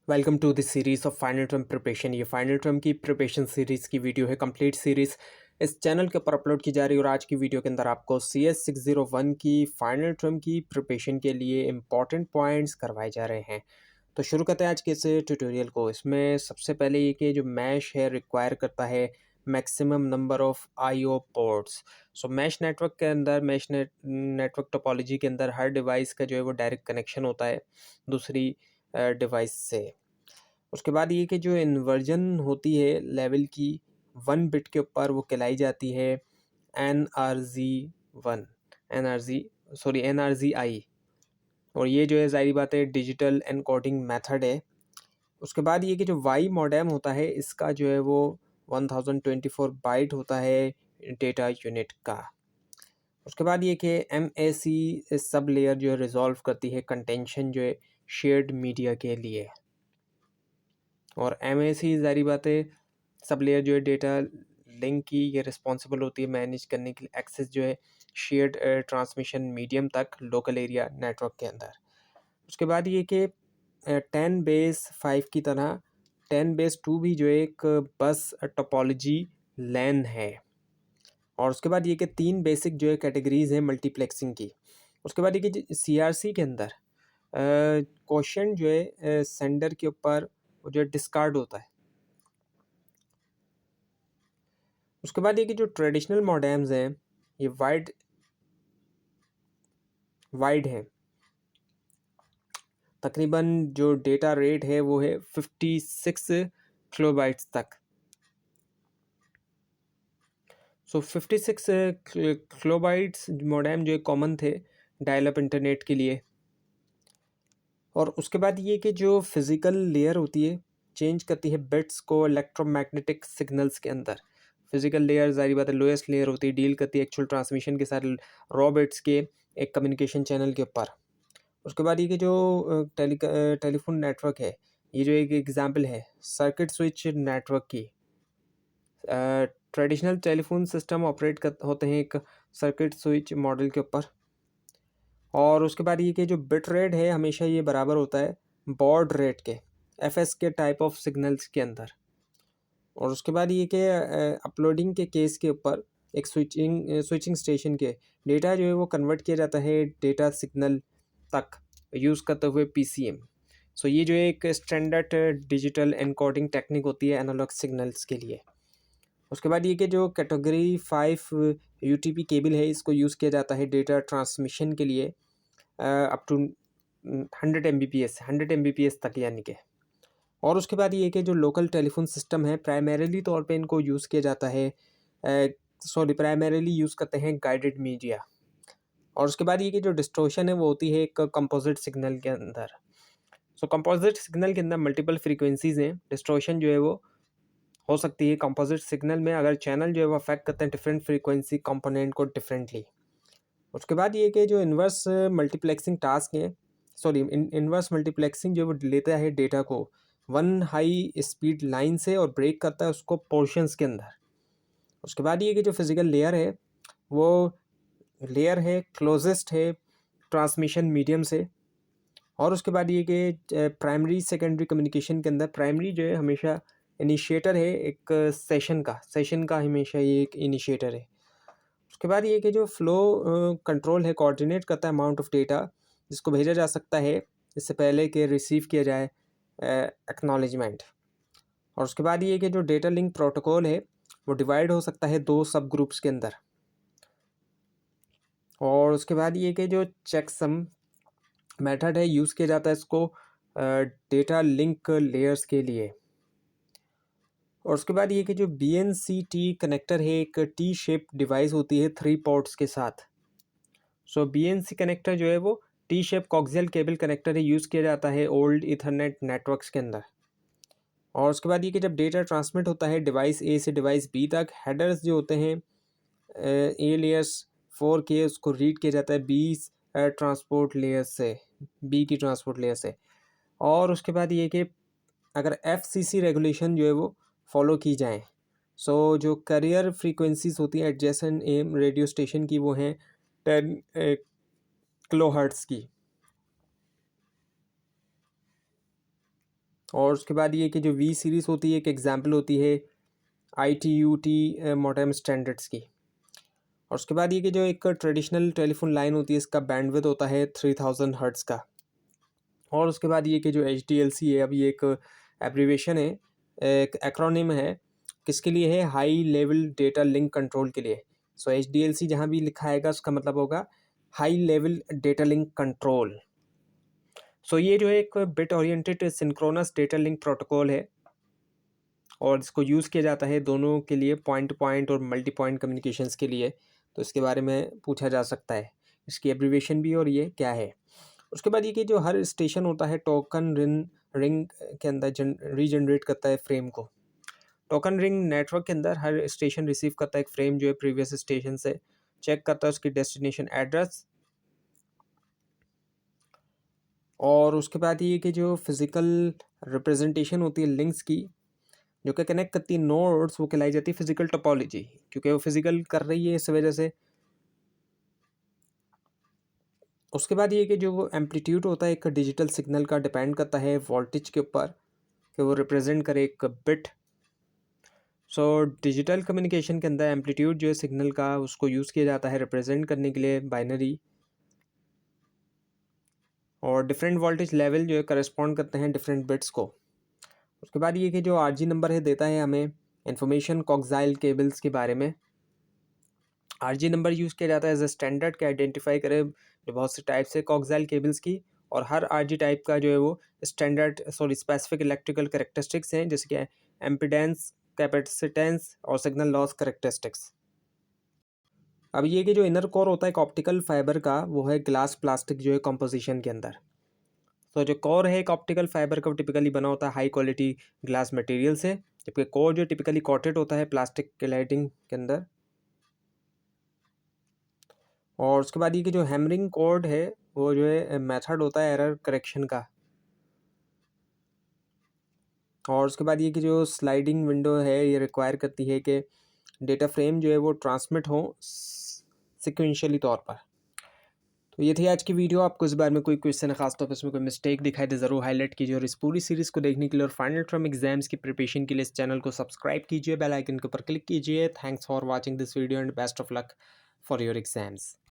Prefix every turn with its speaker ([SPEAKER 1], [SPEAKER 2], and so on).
[SPEAKER 1] Welcome to this series of final term preparation. ये final term की preparation series की video है, complete series इस चैनल के ऊपर अपलोड की जा रही है। और आज की वीडियो के अंदर आपको CS601 की फाइनल टर्म की प्रिपरेशन के लिए इम्पॉर्टेंट पॉइंट्स करवाए जा रहे हैं। तो शुरू करते हैं आज के इस ट्यूटोरियल को। इसमें सबसे पहले ये कि जो मैश है रिक्वायर करता है maximum number of IO ports. So mesh network के अंदर नेटवर्क टोपोलॉजी के अंदर हर डिवाइस का जो है वो डायरेक्ट कनेक्शन होता है दूसरी डिवाइस से। उसके बाद ये कि जो इन्वर्जन होती है लेवल की 1 बिट के ऊपर, वो कहलाई जाती है NRZ1 NRZI। और ये जो है ज़ाहिर बात है डिजिटल एनकोडिंग मेथड है। उसके बाद ये कि जो वाई मॉडेम होता है इसका जो है वो 1024 बाइट होता है डेटा यूनिट का। उसके बाद ये कि MAC सब लेयर जो है रिजॉल्व करती है कंटेंशन जो है शेयर्ड मीडिया के लिए। और MAC ज़ाहिर बात है सब लेयर जो है डेटा लिंक की ये रिस्पॉन्सिबल होती है मैनेज करने के लिए एक्सेस जो है शेयर्ड ट्रांसमिशन मीडियम तक लोकल एरिया नेटवर्क के अंदर। उसके बाद ये कि 10 बेस 5 की तरह 10 बेस 2 भी जो है एक बस टोपोलॉजी लैन है। और उसके बाद ये कि 3 बेसिक जो है कैटेगरीज़ हैं मल्टीप्लेक्सिंग की। उसके बाद ये कि CRC के अंदर क्वेश्चन जो है सेंडर के ऊपर वो जो है डिस्कार्ड होता है। उसके बाद ये कि जो ट्रेडिशनल मॉडेम्स हैं ये वाइड हैं। तकरीबन जो डेटा रेट है वो है 56 किलोबाइट्स तक। सो 56 किलोबाइट्स मॉडेम जो है कॉमन थे डायल अप इंटरनेट के लिए। और उसके बाद ये कि जो फिज़िकल लेयर होती है चेंज करती है बिट्स को इलेक्ट्रोमैग्नेटिक सिग्नल्स के अंदर। फिज़िकल लेयर ज़ाहिर बात है लोएस्ट लेयर होती है, डील करती है एक्चुअल ट्रांसमिशन के साथ रॉ बिट्स के एक कम्युनिकेशन चैनल के ऊपर। उसके बाद ये कि जो टेलीफोन नेटवर्क है ये जो एक एग्जांपल है सर्किट स्विच नेटवर्क की। ट्रेडिशनल टेलीफोन सिस्टम ऑपरेट होते हैं एक सर्किट स्विच मॉडल के ऊपर। और उसके बाद ये कि जो बिट रेट है हमेशा ये बराबर होता है बॉड रेट के FS के टाइप ऑफ सिग्नल्स के अंदर। और उसके बाद ये कि अपलोडिंग के केस के ऊपर एक स्विचिंग स्टेशन के डेटा जो है वो कन्वर्ट किया जाता है डेटा सिग्नल तक यूज़ करते हुए PCM। सो ये जो एक स्टैंडर्ड डिजिटल एनकोडिंग टेक्निक होती है एनालॉग सिग्नल्स के लिए। उसके बाद ये कि जो कैटेगरी 5 UTP केबल है इसको यूज़ किया जाता है डेटा ट्रांसमिशन के लिए अप टू 100 MBPS तक यानी कि। और उसके बाद ये कि जो लोकल टेलीफोन सिस्टम है प्राइमरीली तौर पे इनको यूज़ किया जाता है प्राइमरीली यूज़ करते हैं गाइडेड मीडिया। और उसके बाद ये कि जो डिस्टॉर्शन है वो होती है एक कंपोजिट सिग्नल के अंदर। सो कंपोजिट सिग्नल के अंदर मल्टीपल फ्रीक्वेंसीज़ हैं। डिस्टॉर्शन जो है वो हो सकती है कंपोजिट सिग्नल में अगर चैनल जो है वो अफेक्ट करते हैं डिफरेंट फ्रीक्वेंसी कंपोनेंट को डिफरेंटली। उसके बाद ये कि जो इन्वर्स मल्टीप्लेक्सिंग टास्क है इन्वर्स मल्टीप्लेक्सिंग जो वो लेता है डेटा को 1 हाई स्पीड लाइन से और ब्रेक करता है उसको पोर्शंस के अंदर। उसके बाद ये कि जो फिज़िकल लेयर है वो लेयर है क्लोजेस्ट है ट्रांसमिशन मीडियम से। और उसके बाद ये कि प्राइमरी सेकेंडरी कम्युनिकेशन के अंदर प्राइमरी जो है हमेशा इनिशिएटर है एक सेशन का हमेशा ये एक इनिशिएटर है। उसके बाद ये कि जो फ़्लो कंट्रोल है कोऑर्डिनेट करता है अमाउंट ऑफ डेटा जिसको भेजा जा सकता है इससे पहले कि रिसीव किया जाए एक्नॉलेजमेंट। और उसके बाद ये कि जो डेटा लिंक प्रोटोकॉल है वो डिवाइड हो सकता है 2 सब ग्रुप्स के अंदर। और उसके बाद ये कि जो चेकसम मेथड है यूज़ किया जाता है इसको डेटा लिंक लेयर्स के लिए। और उसके बाद ये कि जो BNC-T कनेक्टर है एक टी शेप डिवाइस होती है 3 पोर्ट्स के साथ। सो BNC कनेक्टर जो है वो T shape coxal cable connector है यूज़ किया जाता है ओल्ड ईथरनेट नेटवर्क्स के अंदर। और उसके बाद ये कि जब डेटा ट्रांसमिट होता है डिवाइस A से डिवाइस B तक हेडर्स जो होते हैं एलियस 4 के उसको रीड किया जाता है ट्रांसपोर्ट लेयर से B की ट्रांसपोर्ट लेयर से। और उसके बाद ये कि अगर FCC रेगुलेशन जो है वो फॉलो की जाए सो जो करियर फ्रीक्वेंसीज होती हैं एडजेसेंट AM रेडियो स्टेशन की वो हैं 10 किलोहर्ट्ज़ की। और उसके बाद ये कि जो वी सीरीज़ होती है एक एग्जांपल होती है ITU-T मॉडेम स्टैंडर्ड्स की। और उसके बाद ये कि जो एक ट्रेडिशनल टेलीफोन लाइन होती है इसका बैंडविड्थ होता है 3000 हर्ट्ज़ का। और उसके बाद ये कि जो HDLC है, अब ये एक एब्रीविएशन है, एक एक्रोनिम है, किसके लिए है? High level data link control के लिए। सो HDLC जहाँ भी लिखा आएगा उसका मतलब होगा high level data link control. So ये जो है एक bit oriented synchronous data link protocol है और इसको यूज़ किया जाता है दोनों के लिए, पॉइंट टू पॉइंट और मल्टी पॉइंट कम्युनिकेशंस के लिए। तो इसके बारे में पूछा जा सकता है, इसकी एब्रीविएशन भी और ये क्या है। उसके बाद ये कि जो हर स्टेशन होता है टोकन रिंग के अंदर रीजनरेट करता है फ्रेम को। टोकन रिंग नेटवर्क के अंदर हर स्टेशन रिसीव करता है एक फ्रेम जो है प्रीवियस स्टेशन से, चेक करता है उसकी डेस्टिनेशन एड्रेस। और उसके बाद ये कि जो फिज़िकल रिप्रेजेंटेशन होती है लिंक्स की, जो कि कनेक्ट करती है नोड्स, वो कहलाई जाती है फिजिकल टोपोलॉजी, क्योंकि वो फिजिकल कर रही है इस वजह से। उसके बाद ये कि जो एम्पलीट्यूड होता है एक डिजिटल सिग्नल का, डिपेंड करता है वोल्टेज के ऊपर कि वो रिप्रेजेंट करे एक बिट। सो डिजिटल कम्युनिकेशन के अंदर एम्पलीट्यूड जो है सिग्नल का, उसको यूज़ किया जाता है रिप्रेजेंट करने के लिए बाइनरी। और डिफरेंट वोल्टेज लेवल जो है करस्पॉन्ड करते हैं डिफरेंट बिट्स को। उसके बाद ये कि जो RG नंबर है देता है हमें इंफॉर्मेशन कॉक्साइल केबल्स के बारे में। RG नंबर यूज़ किया जाता है एज ए स्टैंडर्ड के आइडेंटिफाई करे जो बहुत से टाइप्स है कॉक्साइल केबल्स की, और हर RG टाइप का जो है वो स्पेसिफिक इलेक्ट्रिकल करेक्टरिस्टिक्स हैं, जैसे कि एम्पिडेंस, कैपेसिटेंस और सिग्नल लॉस करेक्टरिस्टिक्स। अब ये कि जो इनर कोर होता है एक ऑप्टिकल फाइबर का, वो है ग्लास प्लास्टिक जो है कॉम्पोजिशन के अंदर। तो जो कोर है एक ऑप्टिकल फाइबर का, टिपिकली बना होता है हाई क्वालिटी ग्लास मटेरियल से, जबकि कोर जो टिपिकली कोटेड होता है प्लास्टिक के लाइटिंग के अंदर। और उसके बाद ये कि जो हैमरिंग कोड है वो जो है मेथड होता है एरर करेक्शन का। और उसके बाद ये कि जो स्लाइडिंग विंडो है ये रिक्वायर करती है कि डेटा फ्रेम जो है वो ट्रांसमिट हो सिक्वेंशियली तौर पर। तो ये थी आज की वीडियो। आपको इस बारे में कोई क्वेश्चन है, खासतौर पर इसमें कोई मिस्टेक दिखाई दे ज़रूर हाईलाइट कीजिए। और इस पूरी सीरीज़ को देखने के लिए और फाइनल टर्म एग्जाम्स की प्रिपरेशन के लिए इस चैनल को सब्सक्राइब कीजिए, बेल आइकन के ऊपर क्लिक कीजिए। Thanks for watching this video and best of luck for your exams.